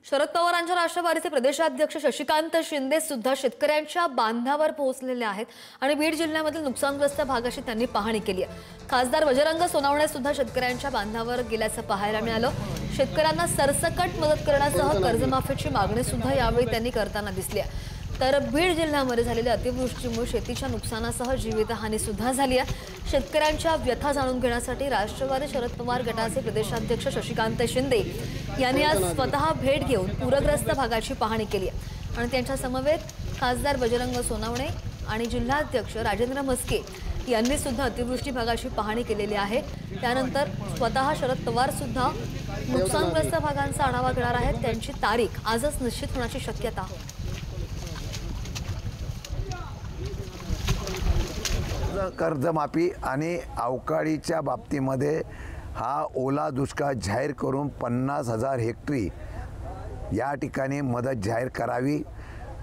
शरद पवारांच्या राष्ट्रवादीचे प्रदेशाध्यक्ष शशिकांत शिंदे सुद्धा शेतकऱ्यांच्या बांधावर पोहोचलेले आहेत आणि बीड जिल्ह्यामधील नुकसानग्रस्त भागाची त्यांनी पाहणी केली आहे। खासदार वजरंग सोनवणे सुद्धा शेतकऱ्यांच्या बांधावर गेल्याचं पाहायला मिळालं। शेतकऱ्यांना सरसकट मदत करण्यासह कर्जमाफीची मागणी सुद्धा यावेळी त्यांनी करताना दिसली आहे। तर बीड जिल्ह्यामध्ये झालेल्या अतिवृष्टीमुळे शेतीच्या नुकसानासह जीवितहानी सुद्धा झाली आहे। शेतकऱ्यांच्या व्यथा जाणून घेण्यासाठी राष्ट्रवादी शरद पवार गटाचे प्रदेशाध्यक्ष शशिकांत शिंदे यांनी आज स्वतः भेट घेऊन पूरग्रस्त भागाची पाहणी केली आहे आणि त्यांच्या समवेत खासदार वजरंग सोनवणे आणि जिल्हाध्यक्ष राजेंद्र म्हस्के यांनी सुद्धा अतिवृष्टी भागाची पाहणी केलेली आहे। त्यानंतर स्वतः शरद पवार सुद्धा नुकसानग्रस्त भागांचा आढावा घेणार आहेत। त्यांची तारीख आजच निश्चित होण्याची शक्यता कर्जमाफी आणि अवकाळीच्या बाबतीमध्ये हा ओला दुष्काळ जाहीर करून 50,000 हेक्टरी या ठिकाणी मदत जाहीर करावी।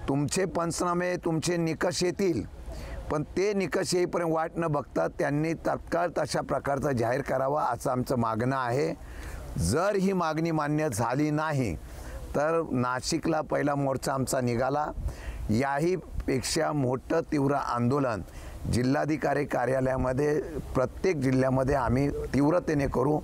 तुमचे पंचनामे तुमचे निकष येतील, पण ते निकष येईपर्यंत वाट न बघता त्यांनी तत्काळ तशा प्रकारचं जाहीर करावं असं आमचं मागणं आहे। जर ही मागणी मान्य झाली नाही तर नाशिकला पहिला मोर्चा आमचा निघाला। याही पेक्षा मोठं तीव्र आंदोलन जिल्हाधिकारी कार्यालयामध्ये प्रत्येक जिल्ह्यामध्ये आम्ही तीव्रतेने करू।